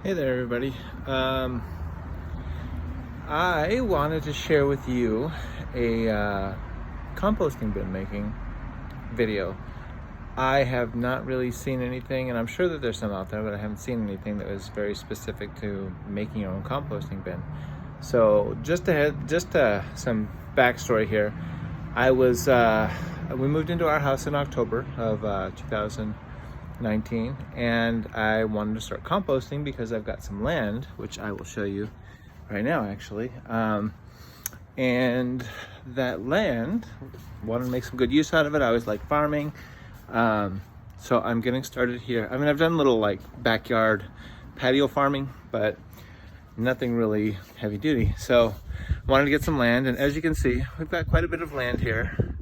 Hey there, everybody. I wanted to share with you a composting bin making video. I have not really seen anything, and I'm sure that there's some out there, but I haven't seen anything that was very specific to making your own composting bin. So some backstory here. We moved into our house in October of 2019, and I wanted to start composting because I've got some land, which I will show you right now actually. And that land, wanted to make some good use out of it. I always like farming. So I'm getting started here. I mean, I've done little like backyard patio farming, but nothing really heavy duty. So I wanted to get some land, and as you can see, we've got quite a bit of land here.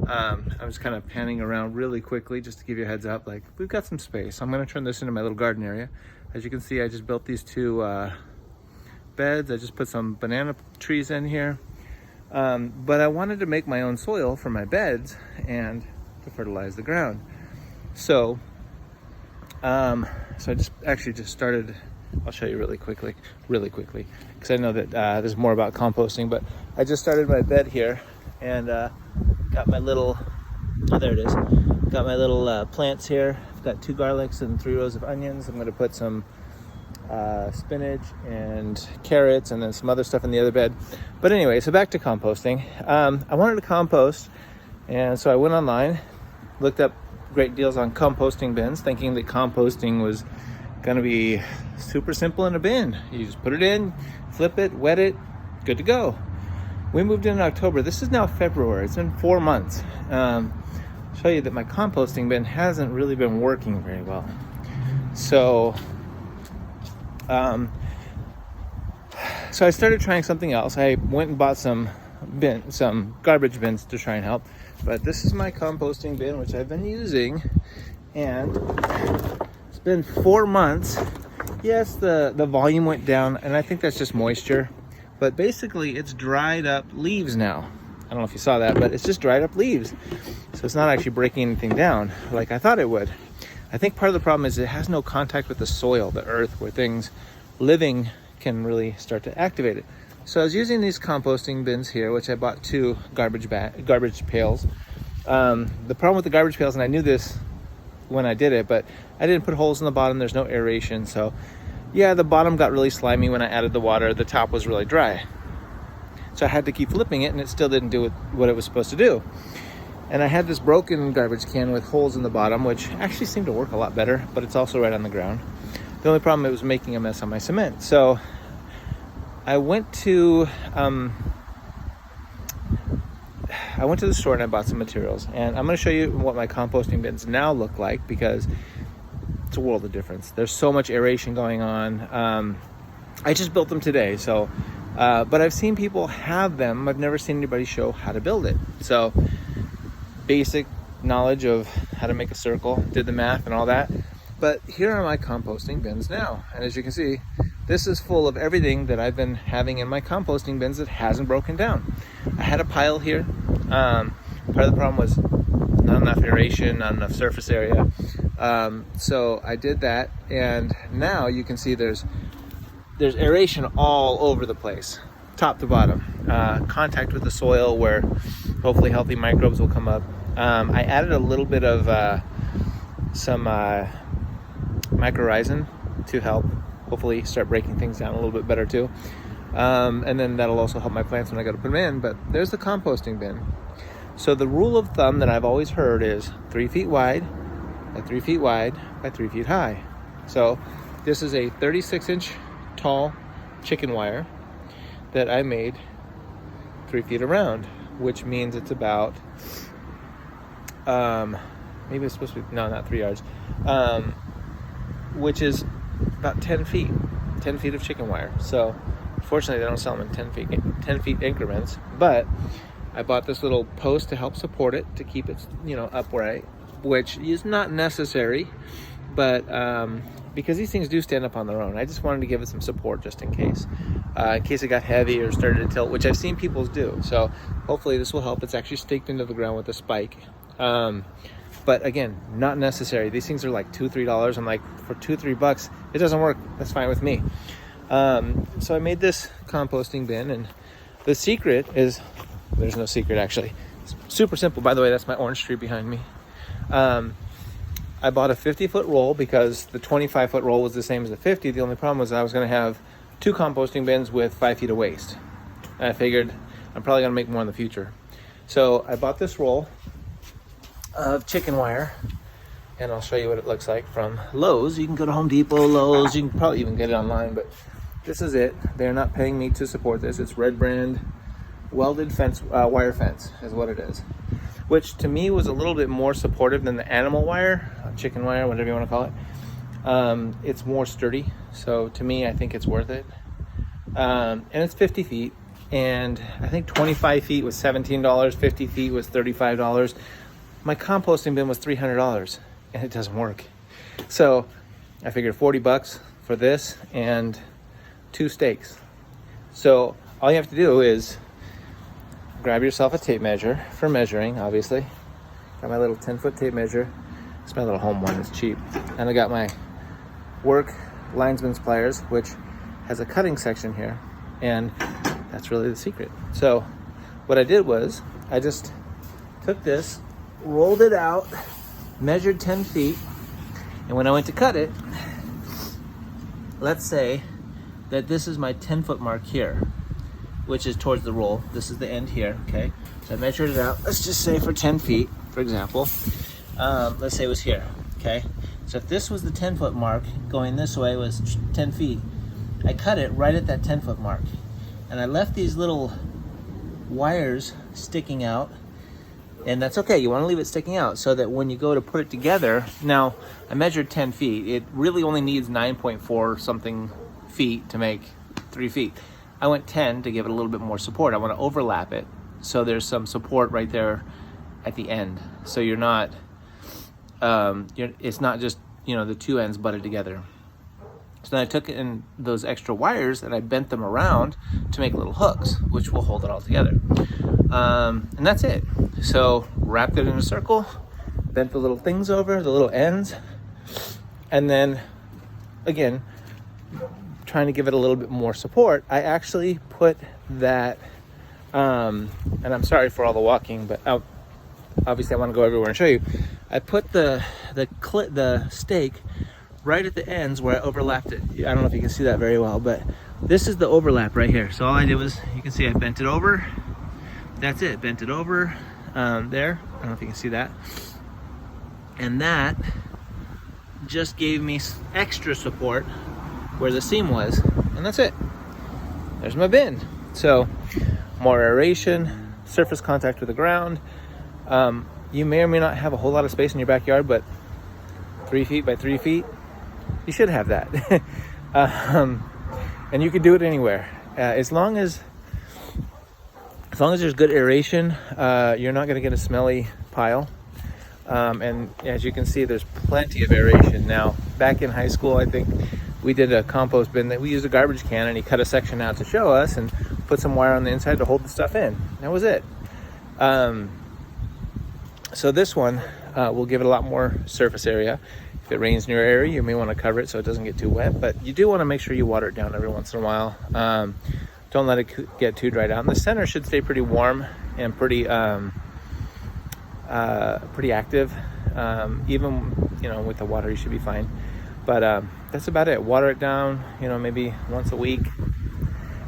I'm just kind of panning around really quickly just to give you a heads up. Like, we've got some space. I'm going to turn this into my little garden area. As you can see, I just built these two beds. I just put some banana trees in here. But I wanted to make my own soil for my beds and to fertilize the ground. So I just started. I'll show you really quickly, because I know that there's more about composting, but I just started my bed here, and got my little, oh, there it is. Got my little plants here. I've got 2 garlics and 3 rows of onions. I'm going to put some spinach and carrots and then some other stuff in the other bed. But anyway, so back to composting. I wanted to compost, and so I went online, looked up great deals on composting bins, thinking that composting was going to be super simple in a bin. You just put it in, flip it, wet it, good to go. We moved in October. This is now February. It's been 4 months. Show you that my composting bin hasn't really been working very well. So I started trying something else. I went and bought some garbage bins to try and help. But this is my composting bin, which I've been using, and it's been 4 months. Yes, the volume went down, and I think that's just moisture. But basically, it's dried up leaves now. I don't know if you saw that, but it's just dried up leaves. So it's not actually breaking anything down like I thought it would. I think part of the problem is it has no contact with the soil, the earth, where things living can really start to activate it. So I was using these composting bins here, which I bought 2 garbage pails. The problem with the garbage pails, and I knew this when I did it, but I didn't put holes in the bottom. There's no aeration, so yeah, the bottom got really slimy when I added the water. The top was really dry. So I had to keep flipping it, and it still didn't do what it was supposed to do. And I had this broken garbage can with holes in the bottom, which actually seemed to work a lot better, but it's also right on the ground. The only problem, it was making a mess on my cement. So I went to the store and I bought some materials. And I'm going to show you what my composting bins now look like, because it's a world of difference. There's so much aeration going on. I just built them today, so but I've seen people have them. I've never seen anybody show how to build it. So basic knowledge of how to make a circle, did the math and all that. But here are my composting bins now, and as you can see, this is full of everything that I've been having in my composting bins that hasn't broken down. I had a pile here. Part of the problem was not enough aeration, not enough surface area. So I did that, and now you can see there's aeration all over the place, top to bottom. Contact with the soil where hopefully healthy microbes will come up. I added a little bit of some mycorrhizin to help hopefully start breaking things down a little bit better too. And then that'll also help my plants when I go to put them in. But there's the composting bin. So the rule of thumb that I've always heard is 3 feet wide by 3 feet wide by 3 feet high. So this is a 36-inch tall chicken wire that I made 3 feet around, which means it's about maybe it's supposed to be, no, not 3 yards, which is about 10 feet of chicken wire. So fortunately they don't sell them in 10 feet increments, but I bought this little post to help support it, to keep it, upright, which is not necessary, but because these things do stand up on their own. I just wanted to give it some support just in case it got heavy or started to tilt, which I've seen people do. So hopefully this will help. It's actually staked into the ground with a spike. But again, not necessary. These things are like $2-3. I'm like, for $2-3, it doesn't work. That's fine with me. So I made this composting bin, and the secret is, there's no secret actually. It's super simple. By the way, that's my orange tree behind me. I bought a 50-foot roll because the 25-foot roll was the same as the 50. The only problem was I was going to have 2 composting bins with 5 feet of waste. And I figured I'm probably going to make more in the future. So I bought this roll of chicken wire, and I'll show you what it looks like from Lowe's. You can go to Home Depot, Lowe's, you can probably even get it online, but this is it. They're not paying me to support this. It's Red Brand welded fence, wire fence is what it is, which to me was a little bit more supportive than the animal wire, chicken wire, whatever you want to call it. It's more sturdy, so to me, I think it's worth it. And it's 50 feet, and I think 25 feet was $17, 50 feet was $35. My composting bin was $300, and it doesn't work. So I figured $40 for this and 2 stakes. So all you have to do is grab yourself a tape measure for measuring, obviously. Got my little 10-foot tape measure. It's my little home one, it's cheap. And I got my work linesman's pliers, which has a cutting section here, and that's really the secret. So what I did was I just took this, rolled it out, measured 10 feet, and when I went to cut it, let's say that this is my 10-foot mark here, which is towards the roll. This is the end here, okay? So I measured it out. Let's just say for 10 feet, for example. Let's say it was here, okay? So if this was the 10-foot mark, going this way was 10 feet, I cut it right at that 10-foot mark. And I left these little wires sticking out, and that's okay. You want to leave it sticking out so that when you go to put it together, now I measured 10 feet. It really only needs 9.4 something feet to make 3 feet. I went 10 to give it a little bit more support. I want to overlap it so there's some support right there at the end. So you're not, it's not just, the 2 ends butted together. So then I took in those extra wires and I bent them around to make little hooks, which will hold it all together. And that's it. So wrapped it in a circle, bent the little things over, the little ends, and then again, trying to give it a little bit more support, I actually put that, and I'm sorry for all the walking, but obviously I want to go everywhere and show you. I put the stake right at the ends where I overlapped it. I don't know if you can see that very well, but this is the overlap right here. So all I did was, you can see I bent it over. That's it, bent it over there. I don't know if you can see that. And that just gave me extra support where the seam was, and that's it. There's my bin. So more aeration, surface contact with the ground. You may or may not have a whole lot of space in your backyard, but 3 feet by 3 feet, you should have that. And you can do it anywhere. As long as there's good aeration, you're not gonna get a smelly pile. And as you can see, there's plenty of aeration. Now, back in high school, I think we did a compost bin that we used a garbage can, and he cut a section out to show us and put some wire on the inside to hold the stuff in. That was it. So this one will give it a lot more surface area. If it rains in your area, you may want to cover it so it doesn't get too wet, but you do want to make sure you water it down every once in a while. Don't let it get too dried out. And the center should stay pretty warm and pretty active. Even with the water, you should be fine. But that's about it. Water it down, maybe once a week.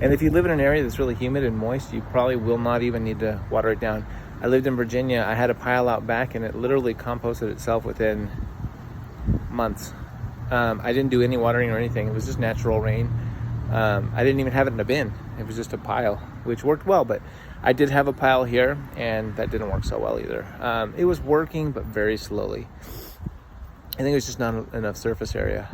And if you live in an area that's really humid and moist, you probably will not even need to water it down. I lived in Virginia. I had a pile out back, and it literally composted itself within months. I didn't do any watering or anything. It was just natural rain. I didn't even have it in a bin. It was just a pile, which worked well, but I did have a pile here, and that didn't work so well either. It was working, but very slowly. I think it was just not enough surface area.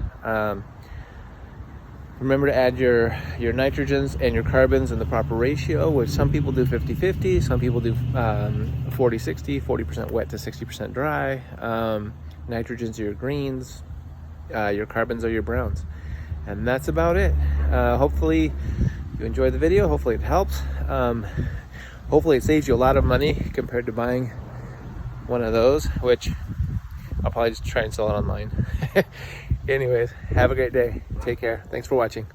Remember to add your nitrogens and your carbons in the proper ratio, which some people do 50-50, some people do 40-60, 40% wet to 60% dry. Nitrogens are your greens, your carbons are your browns. And that's about it. Hopefully you enjoyed the video. Hopefully it helps. Hopefully it saves you a lot of money compared to buying one of those, which probably just try and sell it online. Anyways, have a great day. Take care. Thanks for watching.